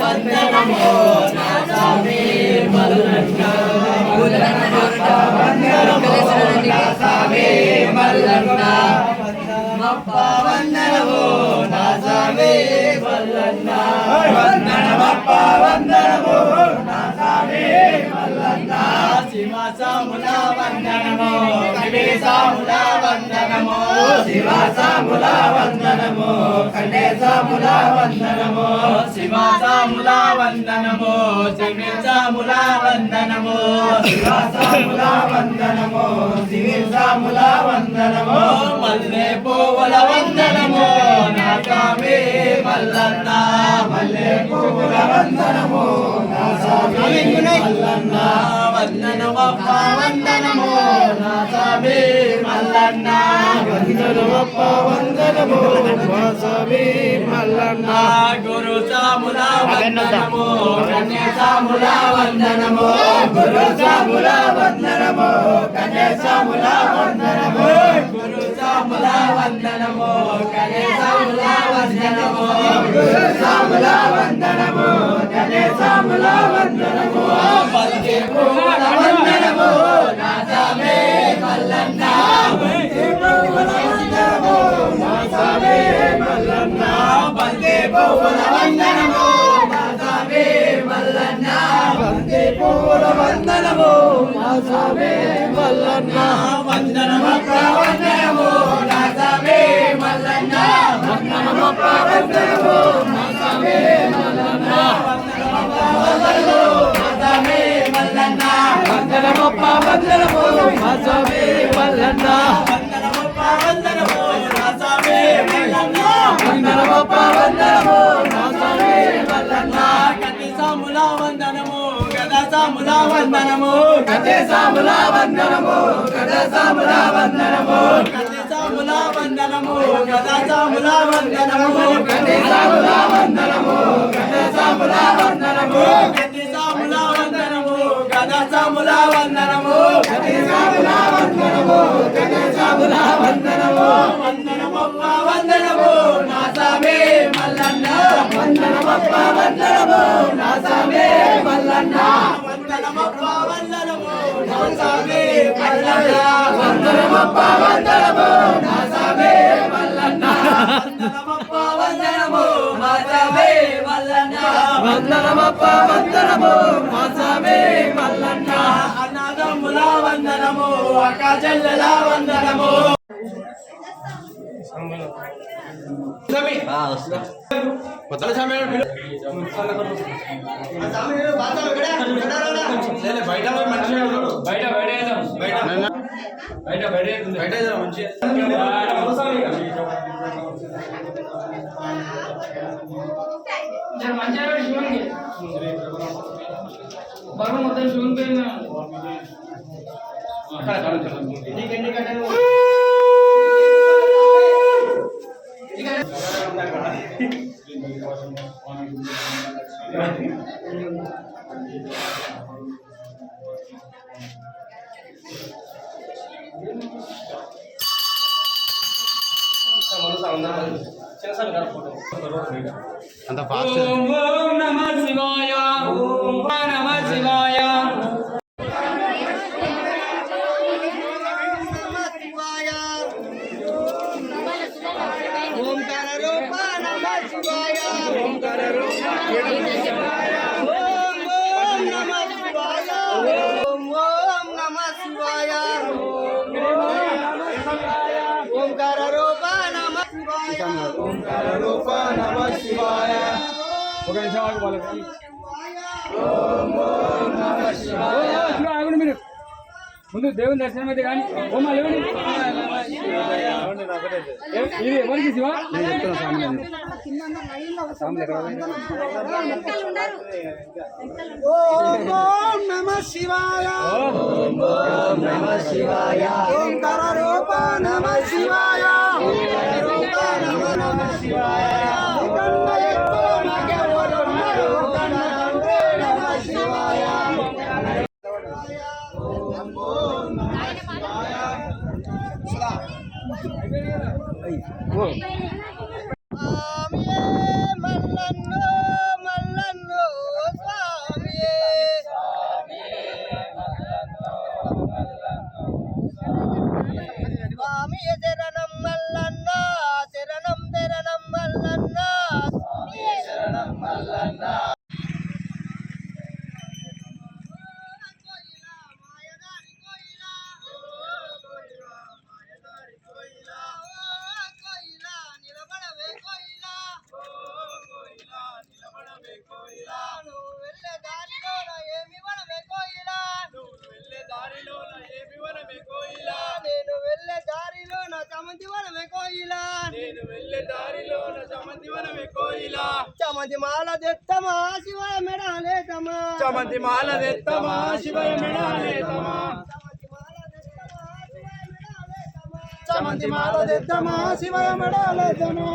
వందనమో నా స్వామి మల్లన్న వందనమో నా స్వామి మల్లన్న వందనమో నా స్వామి మల్లన్న వందనమప్ప వందనమో నా స్వామి మల్లన్న శివాసాముల వందనమో కణేశాముల వందనమో శివాసాముల వందనమో కణేశాముల వందనమో శివాసాముల వందనమో శివేశాముల వందనమో శివాసాముల వందనమో శివేశాముల వందనమో మల్లె పువ్వుల వందనమో నా స్వామి మల్లన్న మల్లె పువ్వుల వందనమో నా స్వామి మల్లన్న వందనమప్ప వందనమో నా స్వామి మల్లన్న వందనమప్ప వందనమో నా స్వామి మల్లన్న గురు సాముల వందనమో కన్యాసాముల వందనమో గురు సాముల వందనమో కన్యాసాముల వందనమో గురు సాముల వందనమో కన్యాసాముల వందనమో గురు సాముల వందనమో కన్యాసాముల వందనమో పల్కే పువ్వుల వందనమో నా స్వామి మల్లన్న పల్కే పువ్వుల వందనమో నా స్వామి మల్లన్న పల్కే పువ్వుల వందనమో నా స్వామి మల్లన్న పల్కే పువ్వుల వందనమో నా స్వామి మల్లన్న వందనమప్ప వందనమో నా స్వామి మల్లన్న వందనమప్ప వందనమో నా స్వామి మల్లన్న వందనమప్ప వందనమో నా స్వామి మల్లన్న వందనమప్ప వందనమో నా స్వామి మల్లన్న వందనమప్ప వందనమో నా స్వామి మల్లన్న వందనమప్ప వందనమో నా స్వామి మల్లన్న కన్యసాముల వందనమో గదసాముల వందనమో కన్యసాముల వందనమో గదసాముల వందనమో కన్యసాముల వందనమో గదసాముల వందనమో కన్యసాముల వందనమో గదసాముల వందనమో కన్యసాముల వందనమో గదసాముల వందనమో కన్యసాముల వందనమో గదసాముల వందనమో వందనమప్ప వందనమో నా స్వామి మల్లన్న వందనమప్ప వందనమో నా స్వామి మల్లన్న వందనమప్ప వందనమో నా స్వామి మల్లన్న వందనమప్ప వందనమో నా స్వామి మల్లన్న వందనమప్ప వందనమో నా స్వామి మల్లన్న వందనమప్ప వందనమో నా స్వామి మల్లన్న అన్నదమ్ముల వందనమో అక్క చెల్లెల వందనమో కొత్తల సమయం బయట బయట బయట బయట బరువు మొత్తం శివుని అంత ఫాస్ట్ ఓం నమః శివాయ ఓం నమః శివాయ ఓంకార రూప నమః శివాయ ఓంకార రూప నమః శివాయ ఓం ఓం నమః శివాయ ఓం ఓం నమః శివాయ ఓం నమః శివాయ ఓంకార రూప నమః శివాయ ఓంకార రూప నమః శివాయ ఒక నిమిషం ఆగు వాళ్ళకి ఓం ఓం నమః శివాయ ఆగండి మీరు ముందు దేవుని దర్శనం అయితే కానీ ఓమా లేవండి ఇది ఎవరికి శివ ఓం ఓం నమః శివాయ ఓం ఓం నమః శివాయ ఓంకార రూప నమః శివాయ ఓంకార రూప నమః శివాయ కన్న ఎక్కువ నాకెవరు ఉన్నారు కన్న తండ్రి నమః శివాయ ఓం ఓం నమః శివాయ సదా చామంతి మాల తెత్తమా శివాయ మెడాలేతమా చామంతి మాల తెత్తమా శివయ మెడాలేతమా చామంతి మాల తెత్తమా శివయ మెడాలేతమా